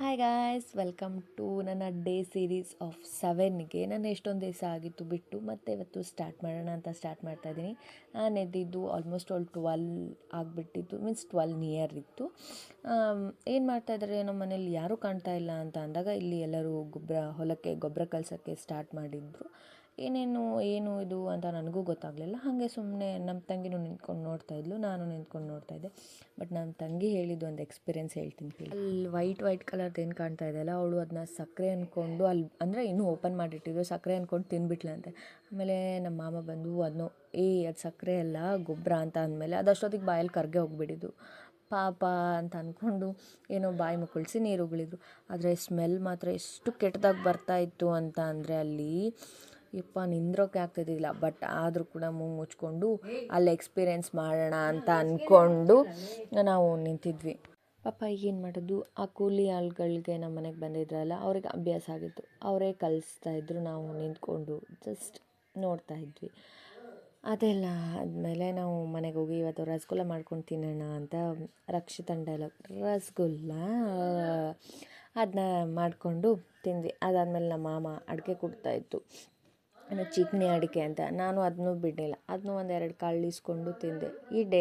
Hi guys, welcome to ನನ್ನ day series of 7ಗೆ. ನಾನು ಎಷ್ಟೊಂದು ದಿವಸ ಆಗಿತ್ತು ಬಿಟ್ಟು ಮತ್ತೆ ಇವತ್ತು ಸ್ಟಾರ್ಟ್ ಮಾಡೋಣ ಅಂತ ಸ್ಟಾರ್ಟ್ ಮಾಡ್ತಾಯಿದ್ದೀನಿ. ನಾನು ಎದ್ದಿದ್ದು ಆಲ್ಮೋಸ್ಟ್ 12 ಆಗಿಬಿಟ್ಟಿತ್ತು, ಮೀನ್ಸ್ 12 ನಿಯರ್ ಇತ್ತು. ಏನು ಮಾಡ್ತಾಯಿದ್ದಾರೆ ನಮ್ಮ ಮನೇಲಿ ಯಾರೂ ಕಾಣ್ತಾ ಇಲ್ಲ ಅಂತ ಅಂದಾಗ ಇಲ್ಲಿ ಎಲ್ಲರೂ ಹೊಲಕ್ಕೆ ಗೊಬ್ಬರ ಕಳ್ಸೋಕ್ಕೆ ಸ್ಟಾರ್ಟ್ ಮಾಡಿದ್ರು. ಏನು ಇದು ಅಂತ ನನಗೂ ಗೊತ್ತಾಗಲಿಲ್ಲ. ಹಾಗೆ ಸುಮ್ಮನೆ ನಮ್ಮ ತಂಗಿನೂ ನಿಂತ್ಕೊಂಡು ನೋಡ್ತಾಯಿದ್ಲು, ನಾನು ನಿಂತ್ಕೊಂಡು ನೋಡ್ತಾಯಿದ್ದೆ. ಬಟ್ ನಮ್ಮ ತಂಗಿ ಹೇಳಿದ್ದು ಒಂದು ಎಕ್ಸ್ಪೀರಿಯೆನ್ಸ್ ಹೇಳ್ತೀನಿ ಕೇಳಿ. ಅಲ್ಲಿ ವೈಟ್ ಕಲರ್ದು ಏನು ಕಾಣ್ತಾ ಇದೆಯಲ್ಲ, ಅವಳು ಅದನ್ನ ಸಕ್ಕರೆ ಅಂದ್ಕೊಂಡು ಅಲ್ಲಿ ಅಂದರೆ ಇನ್ನೂ ಓಪನ್ ಮಾಡಿಟ್ಟಿದ್ರು, ಸಕ್ಕರೆ ಅಂದ್ಕೊಂಡು ತಿಂದ್ಬಿಟ್ಲಂತೆ. ಆಮೇಲೆ ನಮ್ಮ ಮಾಮ ಬಂದು ಅದನ್ನು ಅದು ಸಕ್ಕರೆ ಅಲ್ಲ ಗೊಬ್ಬರ ಅಂತ ಅಂದಮೇಲೆ ಅದಷ್ಟೊತ್ತಿಗೆ ಬಾಯಲ್ಲಿ ಕರ್ಗೆ ಹೋಗಿಬಿಟ್ಟಿದ್ದು. ಪಾಪ ಅಂತ ಅಂದ್ಕೊಂಡು ಏನೋ ಬಾಯಿ ಮುಕ್ಕಳಿಸಿ ನೀರು ಉಗಳಿದ್ರು. ಆದರೆ ಸ್ಮೆಲ್ ಮಾತ್ರ ಎಷ್ಟು ಕೆಟ್ಟದಾಗಿ ಬರ್ತಾಯಿತ್ತು ಅಂತ ಅಂದರೆ ಅಲ್ಲಿ ಯಪ್ಪ ನಿಂದ್ರೋಕೆ ಆಗ್ತಿದ್ದಿಲ್ಲ. ಬಟ್ ಆದರೂ ಕೂಡ ಮೂಗು ಮುಚ್ಕೊಂಡು ಅಲ್ಲಿ ಎಕ್ಸ್ಪೀರಿಯೆನ್ಸ್ ಮಾಡೋಣ ಅಂತ ಅಂದ್ಕೊಂಡು ನಾವು ನಿಂತಿದ್ವಿ. ಪಾಪ ಏನು ಮಾಡೋದು, ಆ ಕೂಲಿ ಆಳುಗಳಿಗೆ ನಮ್ಮ ಮನೆಗೆ ಬಂದಿದ್ರಲ್ಲ, ಅವ್ರಿಗೆ ಅಭ್ಯಾಸ ಆಗಿತ್ತು, ಅವರೇ ಕಲಿಸ್ತಾಯಿದ್ರು, ನಾವು ನಿಂತ್ಕೊಂಡು ಜಸ್ಟ್ ನೋಡ್ತಾಯಿದ್ವಿ. ಅದೆಲ್ಲ ಆದಮೇಲೆ ನಾವು ಮನೆಗೆ ಹೋಗಿ ಇವತ್ತು ರಸಗುಲ್ಲ ಮಾಡ್ಕೊಂಡು ತಿನ್ನೋಣ ಅಂತ ರಕ್ಷಿತನ ಡೈಲಾಗ್ ರಸಗುಲ್ಲ ಅದನ್ನ ಮಾಡಿಕೊಂಡು ತಿಂದ್ವಿ. ಅದಾದಮೇಲೆ ನಮ್ಮ ಮಾಮ ಅಡಿಕೆ ಕೊಡ್ತಾಯಿತ್ತು, ಚಿಕನಿ ಅಡಿಕೆ ಅಂತ. ನಾನು ಅದನ್ನೂ ಬಿಡಲಿಲ್ಲ, ಅದನ್ನೂ ಒಂದೆರಡು ಕಾಳು ಇಸ್ಕೊಂಡು ತಿಂದೆ. ಈ ಡೇ